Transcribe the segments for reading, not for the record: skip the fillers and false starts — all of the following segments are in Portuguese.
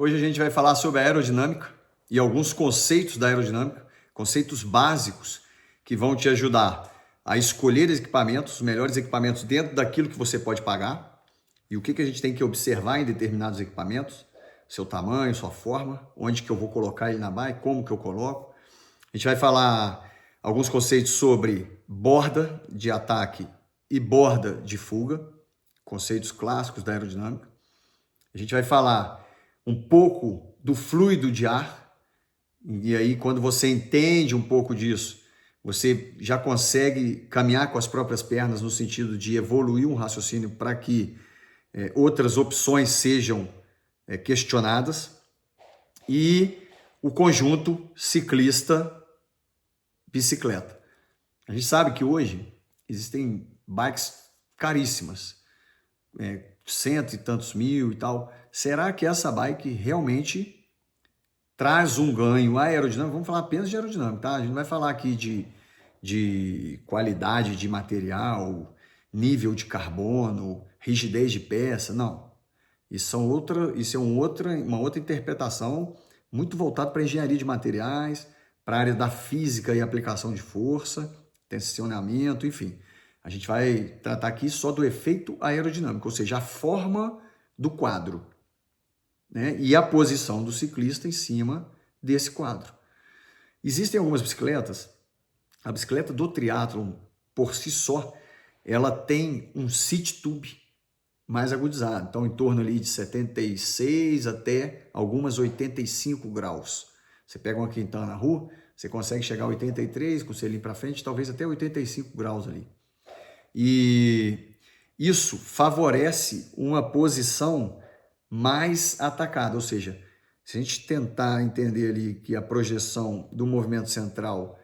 Hoje a gente vai falar sobre a aerodinâmica e alguns conceitos da aerodinâmica, conceitos básicos que vão te ajudar a escolher equipamentos, os melhores equipamentos dentro daquilo que você pode pagar e o que a gente tem que observar em determinados equipamentos, seu tamanho, sua forma, onde que eu vou colocar ele na bike, como que eu coloco. A gente vai falar alguns conceitos sobre borda de ataque e borda de fuga, conceitos clássicos da aerodinâmica. A gente vai falar um pouco do fluido de ar, e aí quando você entende um pouco disso, você já consegue caminhar com as próprias pernas no sentido de evoluir um raciocínio para que outras opções sejam questionadas, e o conjunto ciclista-bicicleta. A gente sabe que hoje existem bikes caríssimas, cento e tantos mil e tal. Será que essa bike realmente traz um ganho aerodinâmico? Vamos falar apenas de aerodinâmica, tá? A gente não vai falar aqui de qualidade de material, nível de carbono, rigidez de peça, não. Isso é uma outra interpretação muito voltada para a engenharia de materiais, para a área da física e aplicação de força, tensionamento, enfim. A gente vai tratar aqui só do efeito aerodinâmico, ou seja, a forma do quadro, né? E a posição do ciclista em cima desse quadro. Existem algumas bicicletas, a bicicleta do triatlon, por si só, ela tem um seat tube mais agudizado, então em torno ali de 76 até algumas 85 graus. Você pega uma quintana na rua, você consegue chegar a 83 com o selinho para frente, talvez até 85 graus ali. E isso favorece uma posição mais atacada, ou seja, se a gente tentar entender ali que a projeção do movimento central,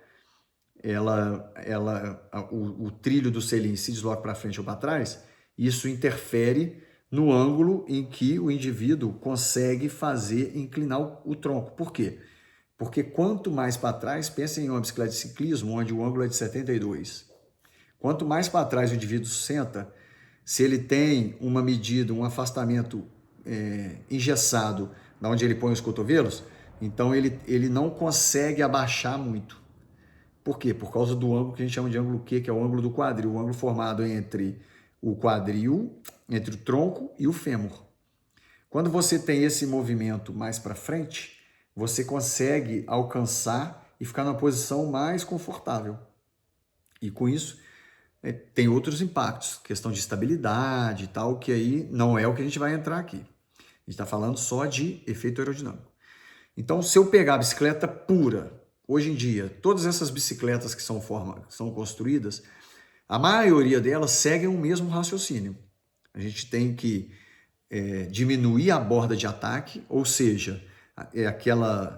o trilho do selim se desloca para frente ou para trás, isso interfere no ângulo em que o indivíduo consegue fazer inclinar o tronco. Por quê? Porque quanto mais para trás, pensa em uma bicicleta de ciclismo, onde o ângulo é de 72. Quanto mais para trás o indivíduo senta, se ele tem uma medida, um afastamento engessado, da onde ele põe os cotovelos, então ele não consegue abaixar muito. Por quê? Por causa do ângulo que a gente chama de ângulo Q, que é o ângulo do quadril, o ângulo formado entre o quadril, entre o tronco e o fêmur. Quando você tem esse movimento mais para frente, você consegue alcançar e ficar numa posição mais confortável. E com isso, tem outros impactos, questão de estabilidade e tal, que aí não é o que a gente vai entrar aqui. A gente está falando só de efeito aerodinâmico. Então, se eu pegar a bicicleta pura, hoje em dia, todas essas bicicletas que são construídas, a maioria delas seguem o mesmo raciocínio. A gente tem que diminuir a borda de ataque, ou seja,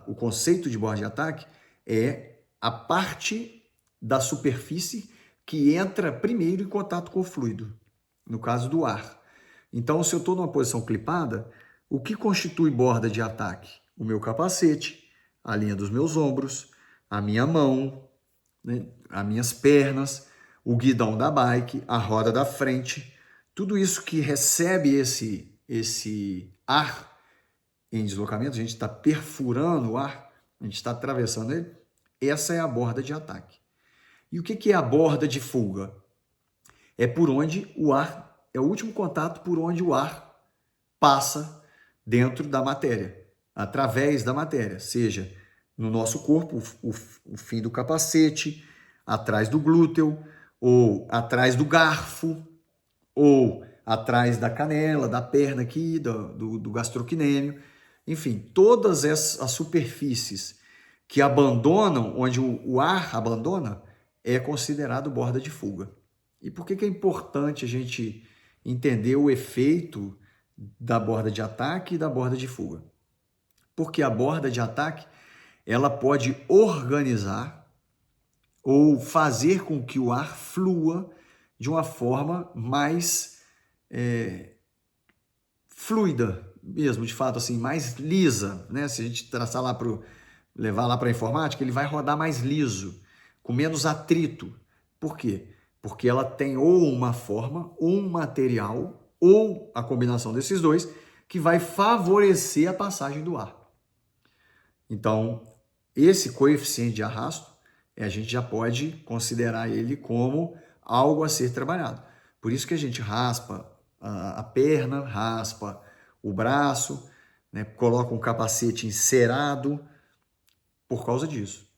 o conceito de borda de ataque é a parte da superfície que entra primeiro em contato com o fluido, no caso do ar. Então, se eu estou numa posição clipada, o que constitui borda de ataque? O meu capacete, a linha dos meus ombros, a minha mão, né, as minhas pernas, o guidão da bike, a roda da frente, tudo isso que recebe esse ar em deslocamento, a gente está perfurando o ar, a gente está atravessando ele, essa é a borda de ataque. E o que é a borda de fuga? É por onde o ar, é o último contato por onde o ar passa dentro da matéria, através da matéria, seja no nosso corpo, o fim do capacete, atrás do glúteo, ou atrás do garfo, ou atrás da canela, da perna aqui, do gastrocnêmio. Enfim, todas as superfícies que abandonam, onde o ar abandona, é considerado borda de fuga. E por que é importante a gente entender o efeito da borda de ataque e da borda de fuga? Porque a borda de ataque, ela pode organizar ou fazer com que o ar flua de uma forma mais fluida mesmo, de fato, assim, mais lisa, né? Se a gente traçar levar lá para a informática, ele vai rodar mais liso, com menos atrito. Por quê? Porque ela tem ou uma forma, ou um material, ou a combinação desses dois, que vai favorecer a passagem do ar. Então, esse coeficiente de arrasto, a gente já pode considerar ele como algo a ser trabalhado. Por isso que a gente raspa a perna, raspa o braço, né, coloca um capacete encerado, por causa disso.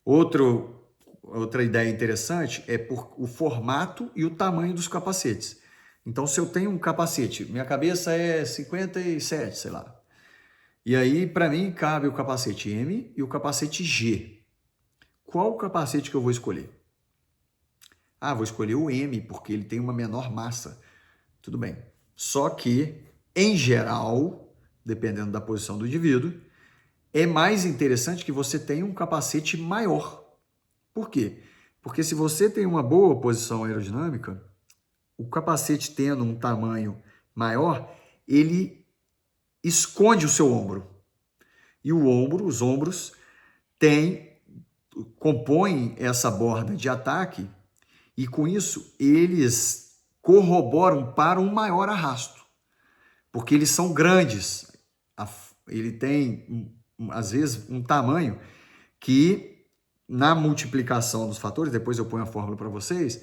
Outra ideia interessante é por o formato e o tamanho dos capacetes. Então, se eu tenho um capacete, minha cabeça é 57, sei lá. E aí, para mim, cabe o capacete M e o capacete G. Qual o capacete que eu vou escolher? Ah, vou escolher o M, porque ele tem uma menor massa. Tudo bem. Só que, em geral, dependendo da posição do indivíduo, é mais interessante que você tenha um capacete maior. Por quê? Porque se você tem uma boa posição aerodinâmica, o capacete tendo um tamanho maior, ele esconde o seu ombro. E os ombros, compõem essa borda de ataque e, com isso, eles corroboram para um maior arrasto. Porque eles são grandes. Ele tem, às vezes, um tamanho que, na multiplicação dos fatores, depois eu ponho a fórmula para vocês,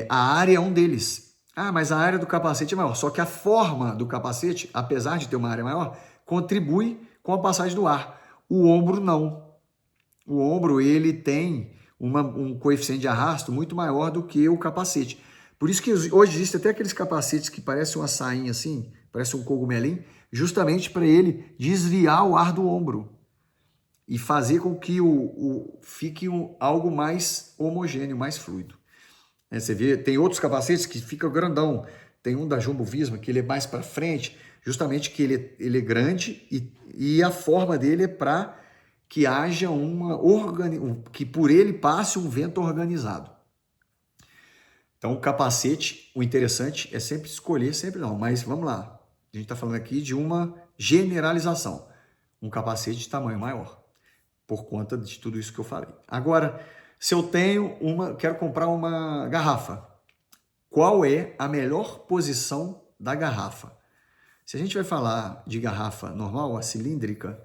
a área é um deles. Ah, mas a área do capacete é maior. Só que a forma do capacete, apesar de ter uma área maior, contribui com a passagem do ar. O ombro não. O ombro ele tem um coeficiente de arrasto muito maior do que o capacete. Por isso que hoje existem até aqueles capacetes que parecem uma sainha assim, parece um cogumelinho, justamente para ele desviar o ar do ombro e fazer com que fique algo mais homogêneo, mais fluido. Você vê, tem outros capacetes que ficam grandão. Tem um da Jumbo Visma que ele é mais para frente, justamente que ele é grande e a forma dele é para que haja que por ele passe um vento organizado. Então, o capacete, o interessante é sempre escolher, sempre não, mas vamos lá. A gente está falando aqui de uma generalização. Um capacete de tamanho maior, por conta de tudo isso que eu falei. Agora, se eu quero comprar uma garrafa, qual é a melhor posição da garrafa? Se a gente vai falar de garrafa normal, a cilíndrica,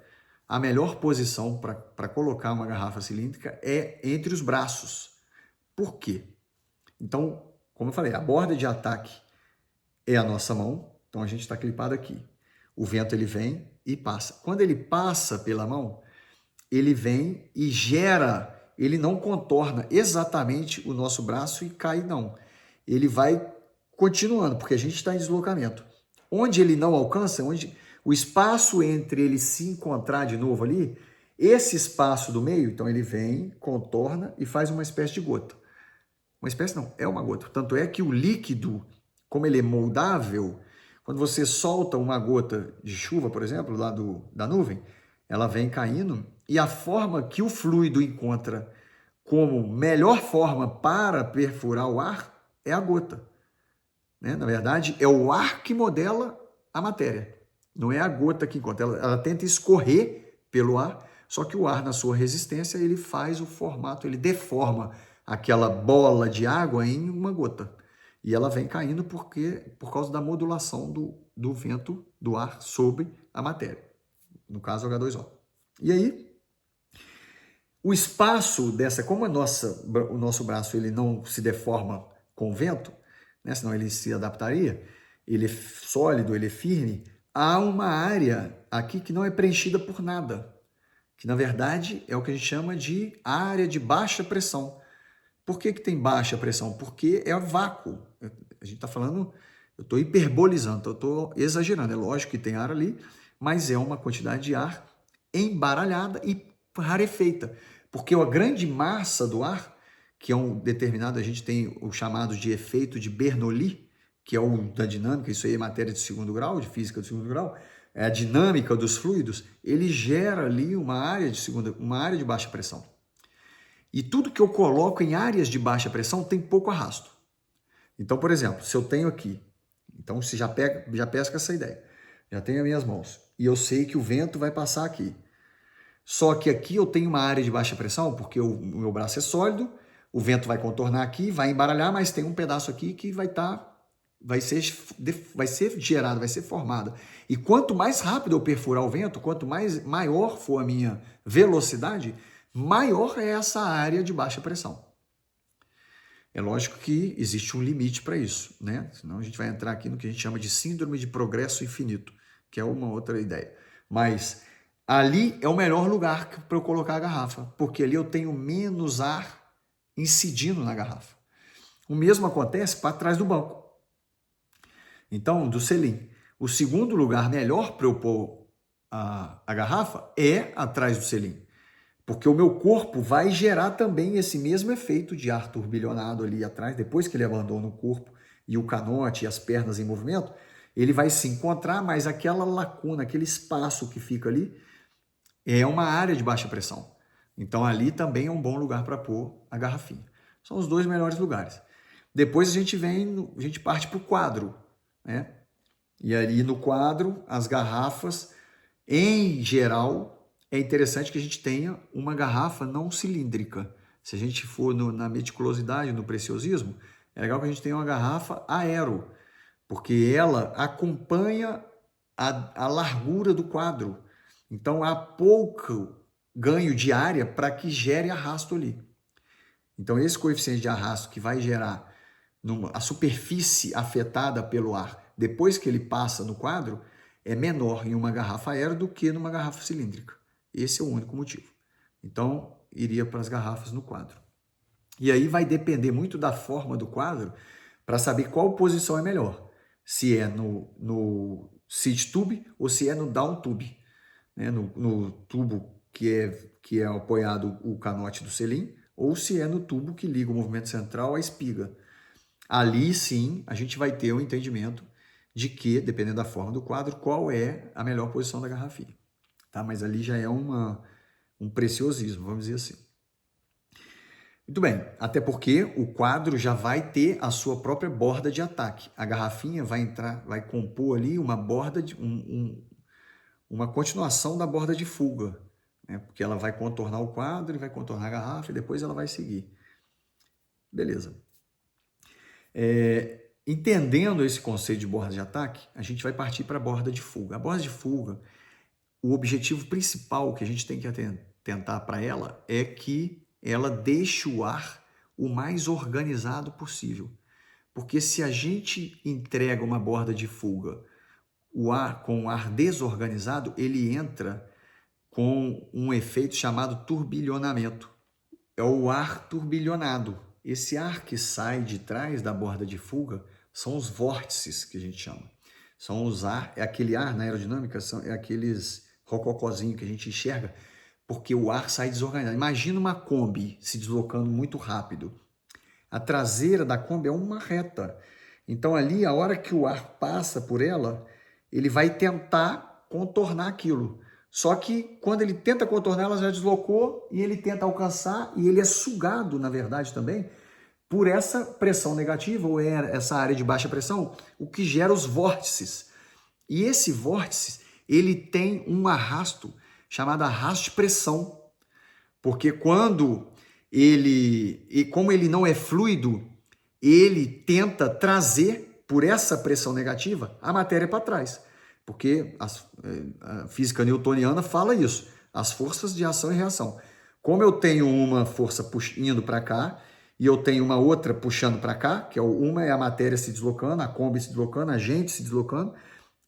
a melhor posição para colocar uma garrafa cilíndrica é entre os braços. Por quê? Então, como eu falei, a borda de ataque é a nossa mão, então a gente está clipado aqui. O vento ele vem e passa. Quando ele passa pela mão, ele vem e ele não contorna exatamente o nosso braço e cai, não. Ele vai continuando, porque a gente está em deslocamento. Onde ele não alcança, onde o espaço entre ele se encontrar de novo ali, esse espaço do meio, então ele vem, contorna e faz uma espécie de gota. Uma espécie não, é uma gota. Tanto é que o líquido, como ele é moldável, quando você solta uma gota de chuva, por exemplo, lá da nuvem, ela vem caindo e a forma que o fluido encontra como melhor forma para perfurar o ar é a gota. Né? Na verdade, é o ar que modela a matéria. Não é a gota que encontra. Ela tenta escorrer pelo ar, só que o ar, na sua resistência, ele faz o formato, ele deforma aquela bola de água em uma gota. E ela vem caindo por causa da modulação do vento do ar sobre a matéria. No caso, H2O. E aí, o espaço como o nosso braço ele não se deforma com o vento, né, senão ele se adaptaria, ele é sólido, ele é firme, há uma área aqui que não é preenchida por nada, que na verdade é o que a gente chama de área de baixa pressão. Por que tem baixa pressão? Porque é vácuo. A gente está falando, eu estou hiperbolizando, eu estou exagerando. É lógico que tem ar ali, mas é uma quantidade de ar embaralhada e rarefeita. Porque a grande massa do ar, que é a gente tem o chamado de efeito de Bernoulli, que é o da dinâmica, isso aí é matéria de segundo grau, de física de segundo grau, é a dinâmica dos fluidos, ele gera ali uma área de baixa pressão. E tudo que eu coloco em áreas de baixa pressão tem pouco arrasto. Então, por exemplo, se eu tenho aqui, então você já pesca essa ideia, já tenho as minhas mãos, e eu sei que o vento vai passar aqui. Só que aqui eu tenho uma área de baixa pressão, porque o meu braço é sólido, o vento vai contornar aqui, vai embaralhar, mas tem um pedaço aqui que vai estar vai ser gerada, vai ser formada. E quanto mais rápido eu perfurar o vento, quanto maior for a minha velocidade, maior é essa área de baixa pressão. É lógico que existe um limite para isso, né? Senão a gente vai entrar aqui no que a gente chama de síndrome de progresso infinito, que é uma outra ideia. Mas ali é o melhor lugar para eu colocar a garrafa, porque ali eu tenho menos ar incidindo na garrafa. O mesmo acontece para trás do banco. Então, do selim. O segundo lugar melhor para eu pôr a garrafa é atrás do selim. Porque o meu corpo vai gerar também esse mesmo efeito de ar turbilhonado ali atrás, depois que ele abandona o corpo e o canote e as pernas em movimento, ele vai se encontrar, mas aquela lacuna, aquele espaço que fica ali, é uma área de baixa pressão. Então ali também é um bom lugar para pôr a garrafinha. São os dois melhores lugares. Depois a gente parte para o quadro, né? E ali no quadro, as garrafas, em geral, é interessante que a gente tenha uma garrafa não cilíndrica. Se a gente for na meticulosidade, no preciosismo, é legal que a gente tenha uma garrafa aero, porque ela acompanha a largura do quadro. Então, há pouco ganho de área para que gere arrasto ali. Então, esse coeficiente de arrasto que vai gerar a superfície afetada pelo ar depois que ele passa no quadro é menor em uma garrafa aero do que numa garrafa cilíndrica. Esse é o único motivo. Então, iria para as garrafas no quadro. E aí vai depender muito da forma do quadro para saber qual posição é melhor. Se é no seat tube ou se é no down tube. Né? No tubo que é apoiado o canote do selim, ou se é no tubo que liga o movimento central à espiga. Ali sim a gente vai ter um entendimento de que, dependendo da forma do quadro, qual é a melhor posição da garrafinha. Tá? Mas ali já é um preciosismo, vamos dizer assim. Muito bem, até porque o quadro já vai ter a sua própria borda de ataque. A garrafinha vai compor ali uma borda uma continuação da borda de fuga, né? Porque ela vai contornar o quadro e vai contornar a garrafa e depois ela vai seguir. Beleza. Entendendo esse conceito de borda de ataque, a gente vai partir para a borda de fuga. A borda de fuga, o objetivo principal que a gente tem que atentar para ela é que ela deixe o ar o mais organizado possível. Porque se a gente entrega uma borda de fuga com o ar desorganizado, ele entra com um efeito chamado turbilhonamento. É o ar turbilhonado. Esse ar que sai de trás da borda de fuga são os vórtices que a gente chama. É aquele ar na aerodinâmica, é aqueles rococozinhos que a gente enxerga, porque o ar sai desorganizado. Imagina uma Kombi se deslocando muito rápido. A traseira da Kombi é uma reta. Então ali, a hora que o ar passa por ela, ele vai tentar contornar aquilo. Só que quando ele tenta contornar, ela já deslocou e ele tenta alcançar e ele é sugado, na verdade, também, por essa pressão negativa ou essa área de baixa pressão, o que gera os vórtices. E esse vórtice, ele tem um arrasto chamado arrasto de pressão, porque como ele não é fluido, ele tenta trazer, por essa pressão negativa, a matéria para trás. Porque a física newtoniana fala isso, as forças de ação e reação. Como eu tenho uma força indo para cá e eu tenho uma outra puxando para cá, que uma é a matéria se deslocando, a Kombi se deslocando, a gente se deslocando,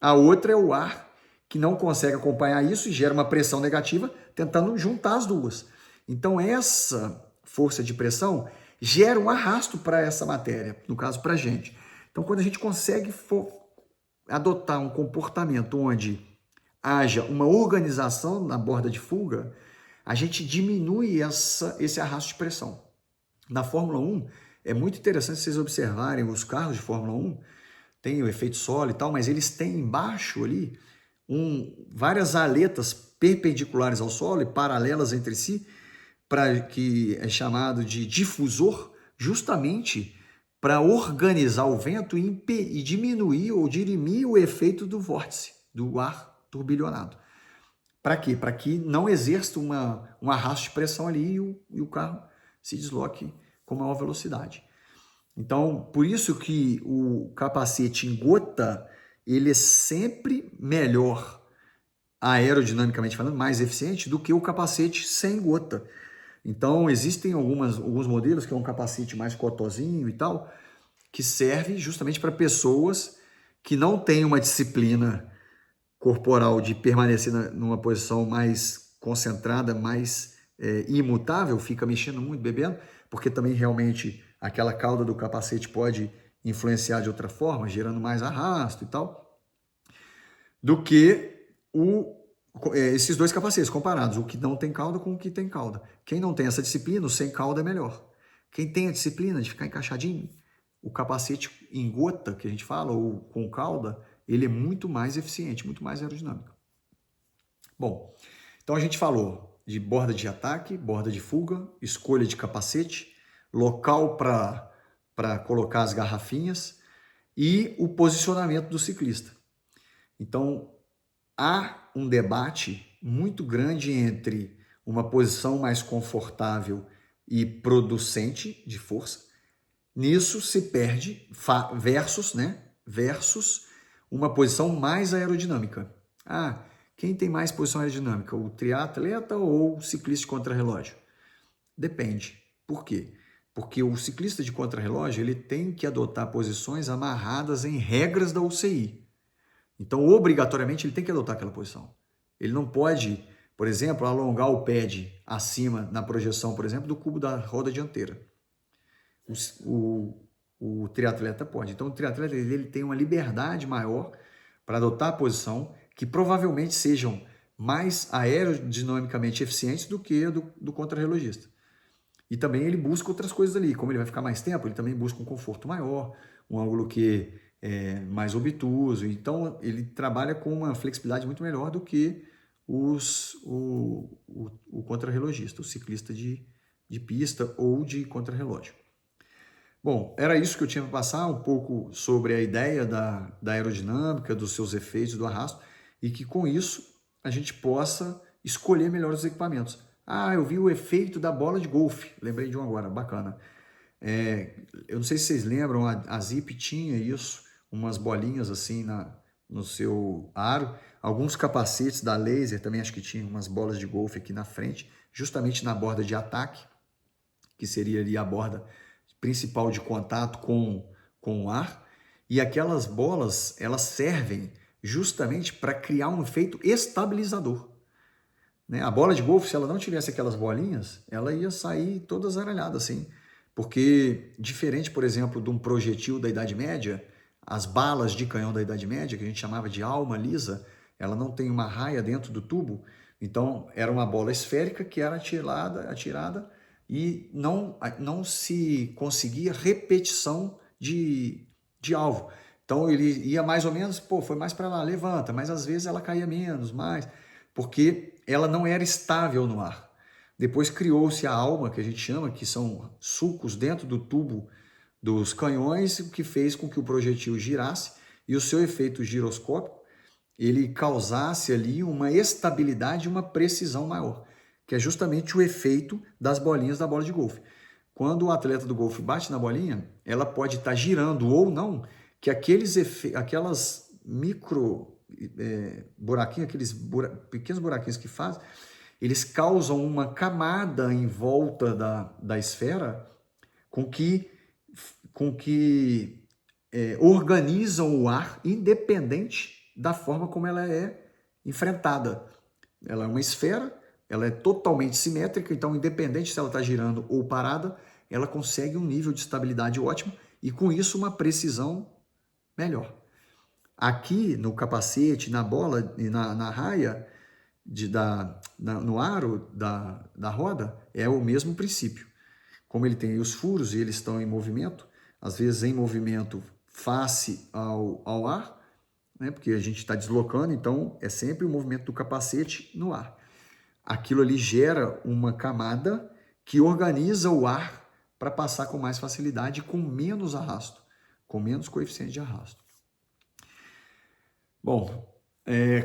a outra é o ar que não consegue acompanhar isso e gera uma pressão negativa tentando juntar as duas. Então essa força de pressão gera um arrasto para essa matéria, no caso para a gente. Então quando a gente consegue adotar um comportamento onde haja uma organização na borda de fuga, a gente diminui esse arrasto de pressão. Na Fórmula 1, é muito interessante vocês observarem os carros de Fórmula 1, tem o efeito solo e tal, mas eles têm embaixo ali várias aletas perpendiculares ao solo e paralelas entre si, que é chamado de difusor, justamente para organizar o vento e diminuir ou dirimir o efeito do vórtice, do ar turbilhonado. Para quê? Para que não exerça um arrasto de pressão ali e o carro se desloque com maior velocidade. Então, por isso que o capacete em gota, ele é sempre melhor, aerodinamicamente falando, mais eficiente do que o capacete sem gota. Então, existem alguns modelos que é um capacete mais cotozinho e tal, que serve justamente para pessoas que não têm uma disciplina corporal de permanecer numa posição mais concentrada, mais imutável, fica mexendo muito, bebendo, porque também realmente aquela cauda do capacete pode influenciar de outra forma, gerando mais arrasto e tal, do que esses dois capacetes comparados, o que não tem cauda com o que tem cauda. Quem não tem essa disciplina, o sem cauda é melhor. Quem tem a disciplina de ficar encaixadinho, o capacete em gota, que a gente fala, ou com cauda, ele é muito mais eficiente, muito mais aerodinâmico. Bom, então a gente falou de borda de ataque, borda de fuga, escolha de capacete, local para colocar as garrafinhas e o posicionamento do ciclista. Então, há um debate muito grande entre uma posição mais confortável e producente de força. Nisso se perde versus uma posição mais aerodinâmica. Quem tem mais posição aerodinâmica, o triatleta ou o ciclista de contrarrelógio? Depende. Por quê? Porque o ciclista de contrarrelógio ele tem que adotar posições amarradas em regras da UCI. Então, obrigatoriamente, ele tem que adotar aquela posição. Ele não pode, por exemplo, alongar o pad acima na projeção, por exemplo, do cubo da roda dianteira. O triatleta pode. Então, o triatleta ele tem uma liberdade maior para adotar a posição que provavelmente sejam mais aerodinamicamente eficientes do que a do contrarrelogista. E também ele busca outras coisas ali. Como ele vai ficar mais tempo, ele também busca um conforto maior, um ângulo que é mais obtuso. Então, ele trabalha com uma flexibilidade muito melhor do que o contrarrelogista, o ciclista de pista ou de contrarrelógio. Bom, era isso que eu tinha para passar, um pouco sobre a ideia da aerodinâmica, dos seus efeitos, do arrasto, e que com isso a gente possa escolher melhor os equipamentos. Eu vi o efeito da bola de golfe, lembrei de um agora, bacana. Eu não sei se vocês lembram, a Zip tinha isso, umas bolinhas assim no seu aro, alguns capacetes da Laser também acho que tinham umas bolas de golfe aqui na frente, justamente na borda de ataque, que seria ali a borda principal de contato com o ar, e aquelas bolas, elas servem justamente para criar um efeito estabilizador. Né? A bola de golfe, se ela não tivesse aquelas bolinhas, ela ia sair toda zaralhada assim, porque diferente, por exemplo, de um projetil da Idade Média, as balas de canhão da Idade Média, que a gente chamava de alma lisa, ela não tem uma raia dentro do tubo, então era uma bola esférica que era atirada e não se conseguia repetição de alvo. Então ele ia mais ou menos, foi mais para lá, levanta, mas às vezes ela caía menos, mais, porque ela não era estável no ar. Depois criou-se a alma, que a gente chama, que são sulcos dentro do tubo dos canhões, o que fez com que o projetil girasse e o seu efeito giroscópico ele causasse ali uma estabilidade e uma precisão maior, que é justamente o efeito das bolinhas da bola de golfe. Quando o atleta do golfe bate na bolinha, ela pode estar girando ou não, que aquelas micro buraquinhos, pequenos buraquinhos que faz, eles causam uma camada em volta da esfera com que organizam o ar independente da forma como ela é enfrentada. Ela é uma esfera, ela é totalmente simétrica, então independente se ela está girando ou parada, ela consegue um nível de estabilidade ótimo e com isso uma precisão melhor. Aqui no capacete, na bola e na raia, no aro da roda, é o mesmo princípio. Como ele tem os furos e eles estão em movimento, às vezes em movimento face ao ar, né? Porque a gente está deslocando, então é sempre o movimento do capacete no ar. Aquilo ali gera uma camada que organiza o ar para passar com mais facilidade, com menos arrasto, com menos coeficiente de arrasto. Bom,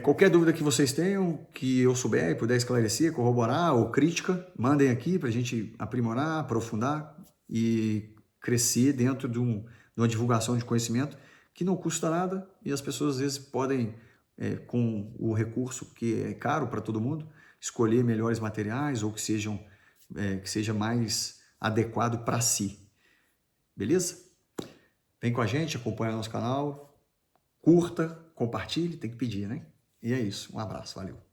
qualquer dúvida que vocês tenham, que eu souber e puder esclarecer, corroborar ou crítica, mandem aqui para a gente aprimorar, aprofundar e crescer dentro de uma divulgação de conhecimento que não custa nada e as pessoas às vezes podem, com o recurso que é caro para todo mundo, escolher melhores materiais ou que seja mais adequado para si. Beleza? Vem com a gente, acompanha nosso canal, curta, compartilhe, tem que pedir, né? E é isso. Um abraço, valeu.